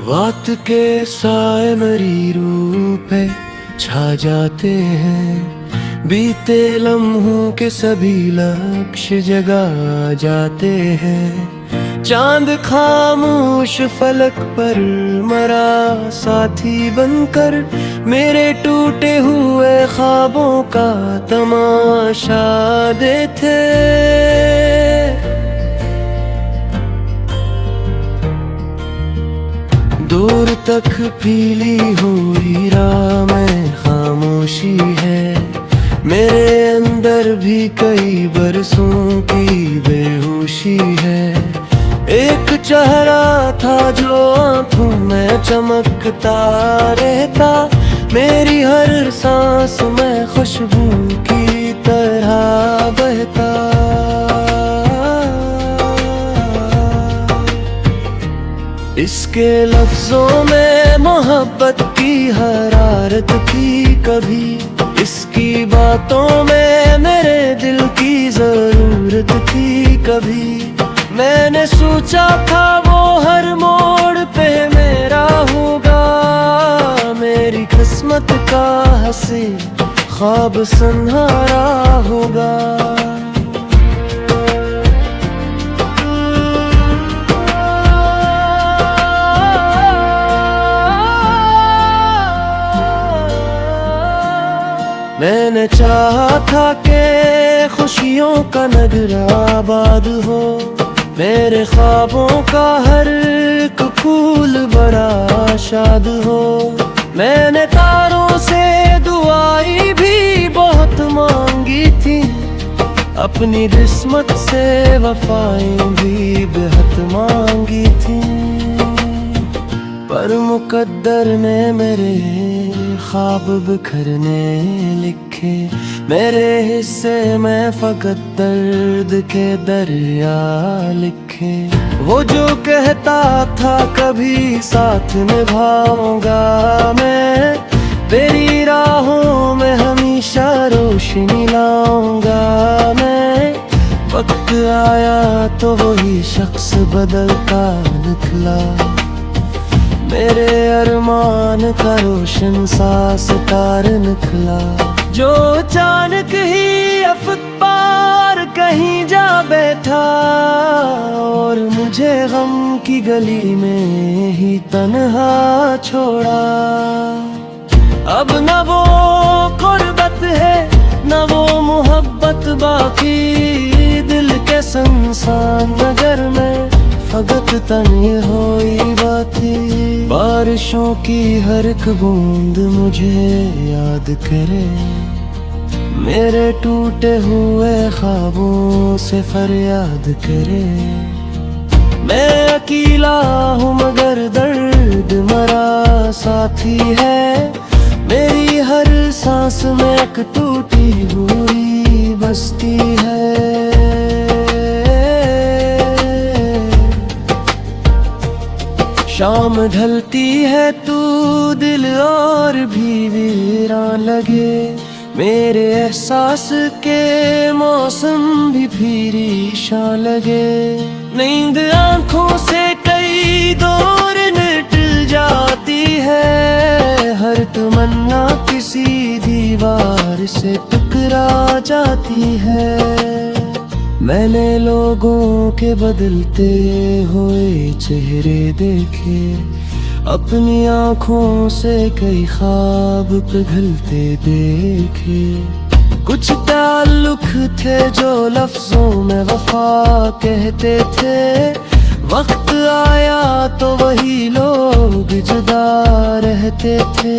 रात के साए मरी रूह पे छा जाते हैं, बीते लम्हों के सभी लक्ष्य जगा जाते हैं। चांद खामोश फलक पर मरा साथी बनकर मेरे टूटे हुए ख्वाबों का तमाशा देते। दूर तक पीली हुई राह में खामोशी है, मेरे अंदर भी कई बरसों की बेहोशी है। एक चेहरा था जो आंखों में चमकता रहता, मेरी हर सांस में खुशबू की तरह बहता। इसके लफ्जों में मोहब्बत की हरारत थी कभी, इसकी बातों में मेरे दिल की जरूरत थी कभी। मैंने सोचा था वो हर मोड़ पे मेरा होगा, मेरी किस्मत का हंसी ख्वाब सुनहरा होगा। मैंने चाहा था कि खुशियों का नगर आबाद हो, मेरे ख्वाबों का हर एक फूल बड़ा शाद हो। मैंने तारों से दुआएं भी बहुत मांगी थी, अपनी किस्मत से वफाएं भी बेहद मांगी थी। पर मुकद्दर ने मेरे ख्वाब बिखरने लिखे, मेरे हिस्से में फकत दर्द के दरिया लिखे। वो जो कहता था कभी साथ निभाऊंगा मैं, तेरी राहों में हमेशा रोशनी लाऊंगा मैं। वक्त आया तो वही शख्स बदलता निकला, मेरे अरमान का रोशन सा सितार निकला। जो अचानक ही अफक पार कहीं जा बैठा, और मुझे गम की गली में ही तन्हा छोड़ा। अब न वो गुर्बत है न वो मोहब्बत बाकी, दिल के सुनसान नगर में फकत तनी होई बाती। बारिशों की हर एक बूंद मुझे याद करे, मेरे टूटे हुए ख्वाबों से फरियाद करे। मैं अकेला हूँ मगर दर्द मरा साथी है, मेरी हर सांस में एक टूटी हुई बस्ती है। शाम ढलती है तू दिल और भी वीरान लगे, मेरे एहसास के मौसम भी फिरीशां लगे। नींद आंखों से कई दौर निकल जाती है, हर तमन्ना किसी दीवार से टकरा जाती है। मैंने लोगों के बदलते हुए चेहरे देखे, अपनी आँखों से कई ख्वाब पिघलते देखे। कुछ ताल्लुक थे जो लफ्जों में वफा कहते थे, वक्त आया तो वही लोग जुदा रहते थे।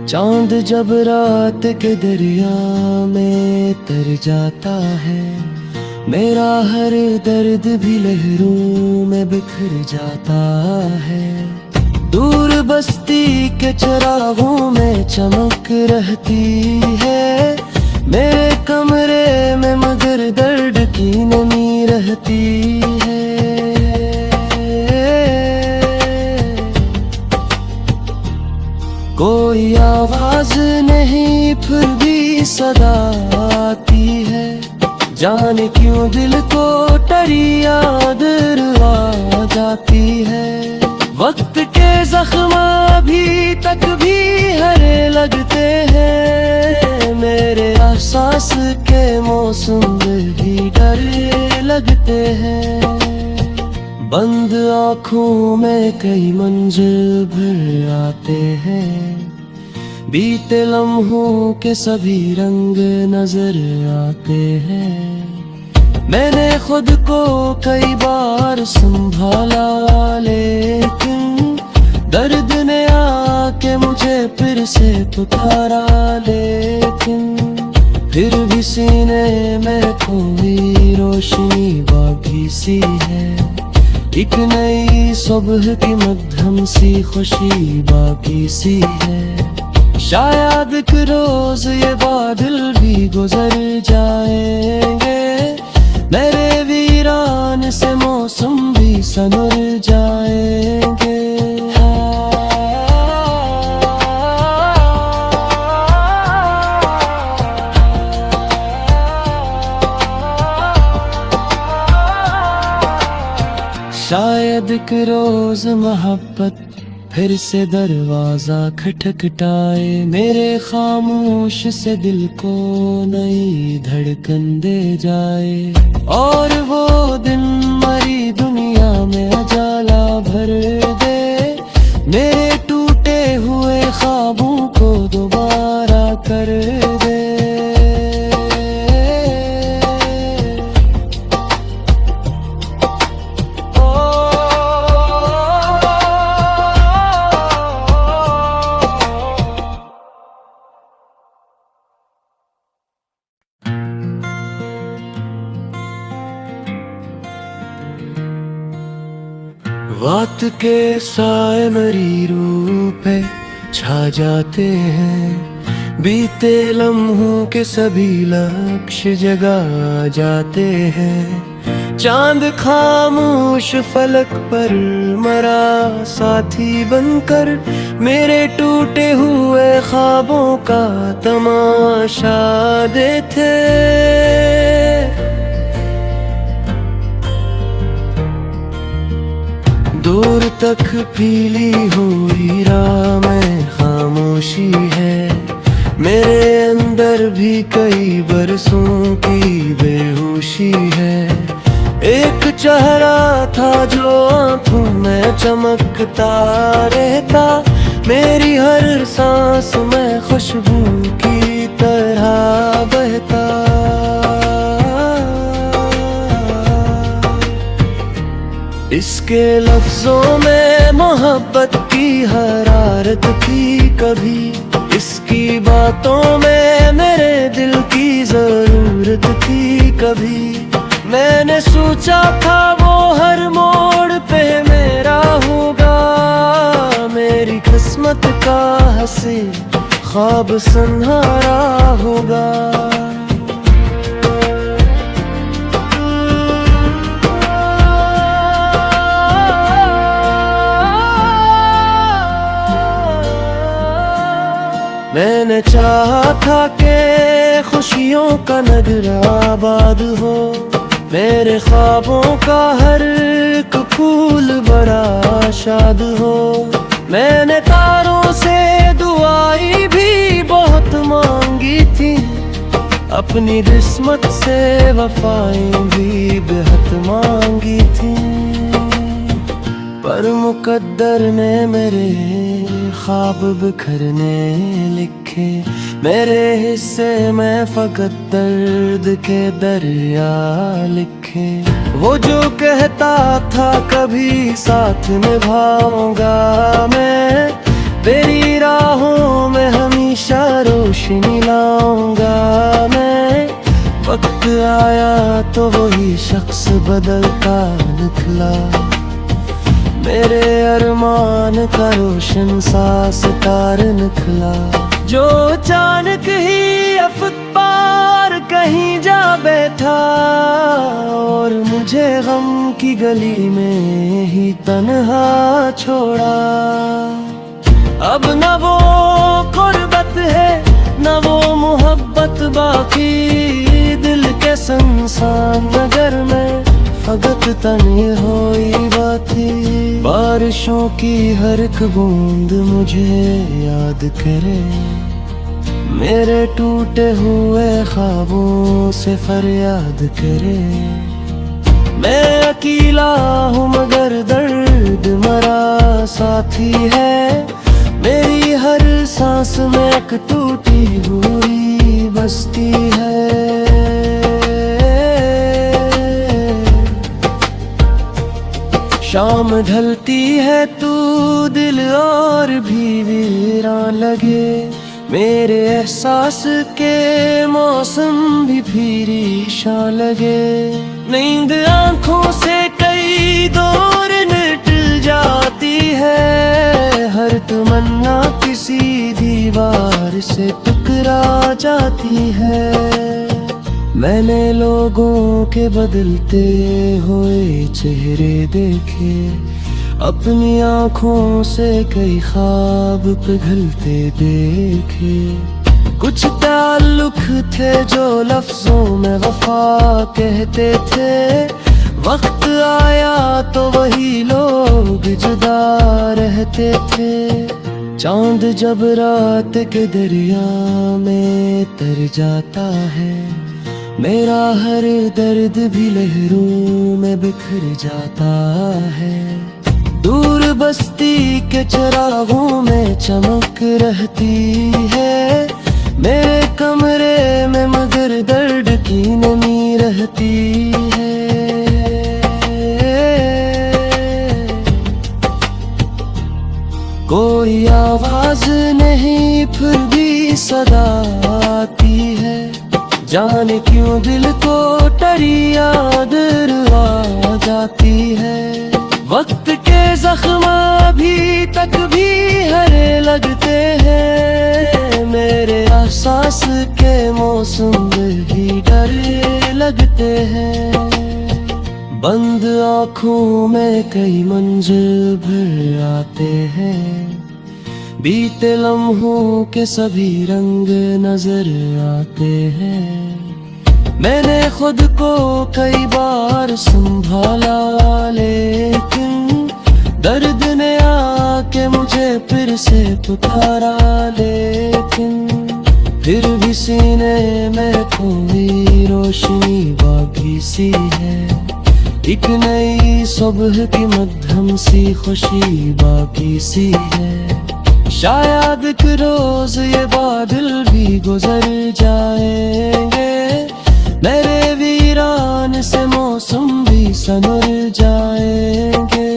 चांद जब रात के दरिया में तर जाता है, मेरा हर दर्द भी लहरों में बिखर जाता है। दूर बस्ती के चिरागों में चमक रहती है, मेरे कमरे में मगर दर्द की नमी रहती है। कोई आवाज नहीं फिर भी सदा आती है, जाने क्यों दिल को टरी याद आ जाती है। वक्त के जख्म अभी तक भी हरे लगते हैं, मेरे एहसास के मौसम भी डरे लगते हैं। बंद आँखों में कई मंजिल भर आते हैं, बीते लम्हों के सभी रंग नजर आते हैं। मैंने खुद को कई बार संभाला, लेकिन दर्द ने आके मुझे फिर से पुकारा। लेकिन फिर भी सीने में कोई रोशनी बाकी सी है, एक नई सुबह की मध्यम सी खुशी बाकी सी है। शायद एक रोज ये बादल भी गुजर जाएंगे, मेरे वीरान से मौसम भी सनर जाएंगे। शायद एक रोज मोहब्बत फिर से दरवाजा खटखटाए, मेरे खामोश से दिल को नई धड़कन दे जाए। और वो दिन मरी दुनिया में उजाला भर दे, मेरे टूटे हुए ख्वाबों को दोबारा कर दे। रात के साए मेरी रूह पे छा जाते हैं, बीते लम्हों के सभी लक्ष्य जगा जाते हैं। चांद खामोश फलक पर मरा साथी बनकर, मेरे टूटे हुए ख्वाबों का तमाशा देते। दूर तक पीली हुई राह में खामोशी है, मेरे अंदर भी कई बरसों की बेहोशी है। एक चेहरा था जो आँखों में चमकता रहता, मेरी हर सांस में खुशबू की तरह बहता। इसके लफ्जों में मोहब्बत की हरारत थी कभी, इसकी बातों में मेरे दिल की जरूरत थी कभी। मैंने सोचा था वो हर मोड़ पे मेरा होगा, मेरी किस्मत का हंसी ख्वाब सुनहरा होगा। मैंने चाहा था कि खुशियों का नगर आबाद हो, मेरे ख्वाबों का हर एक फूल बड़ा शाद हो। मैंने तारों से दुआएं भी बहुत मांगी थी, अपनी किस्मत से वफाएं भी बेहद मांगी थी। पर मुकद्दर ने मेरे ख्वाब बिखरने लिखे, मेरे हिस्से में फकत दर्द के दरिया लिखे। वो जो कहता था कभी साथ निभाऊंगा मैं, तेरी राहों में हमेशा रोशनी लाऊंगा मैं। वक्त आया तो वही शख्स बदलता निकला, मेरे अरमान का रोशन सा सितार निकला। जो अचानक ही अफक पार कहीं जा बैठा, और मुझे गम की गली में ही तन्हा छोड़ा। अब न वो गुर्बत है न वो मोहब्बत बाकी, दिल के सुनसान नगर में फगत तने होई बाती, बारिशों की हर एक बूंद मुझे याद करे, मेरे टूटे हुए ख्वाबों से फरियाद करे। मैं अकेला हूँ मगर दर्द मरा साथी है, मेरी हर सांस में एक टूटी हुई बस्ती है। शाम ढलती है तू दिल और भी वीरान लगे, मेरे एहसास के मौसम भी फिरीशां लगे। नींद आंखों से कई दौर मिट जाती है, हर तमन्ना किसी दीवार से टकरा जाती है। मैंने लोगों के बदलते हुए चेहरे देखे, अपनी आँखों से कई ख्वाब पिघलते देखे। कुछ ताल्लुक थे जो लफ्जों में वफा कहते थे, वक्त आया तो वही लोग जुदा रहते थे। चांद जब रात के दरिया में तर जाता है, मेरा हर दर्द भी लहरों में बिखर जाता है। दूर बस्ती के चिरागों में चमक रहती है, मेरे कमरे में मगर दर्द की नमी रहती है। कोई आवाज नहीं फिर भी सदा आती है, जाने क्यों दिल को टरी याद आ जाती है। वक्त के जख्म अभी तक भी हरे लगते हैं, मेरे एहसास के मौसम भी डरे लगते हैं। बंद आँखों में कई मंज़िल भर आते हैं, बीते लम्हों के सभी रंग नजर आते हैं। मैंने खुद को कई बार संभाला, लेकिन दर्द ने आके मुझे फिर से पुकारा। लेकिन फिर भी सीने में कोई रोशनी बाकी सी है, एक नई सुबह की मध्यम सी खुशी बाकी सी है। शायद एक रोज ये बादल भी गुजर जाएंगे, मेरे वीरान से मौसम भी संवर जाएंगे।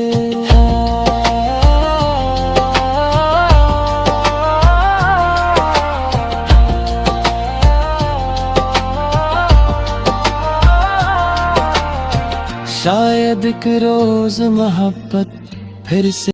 शायद एक रोज मोहब्बत फिर से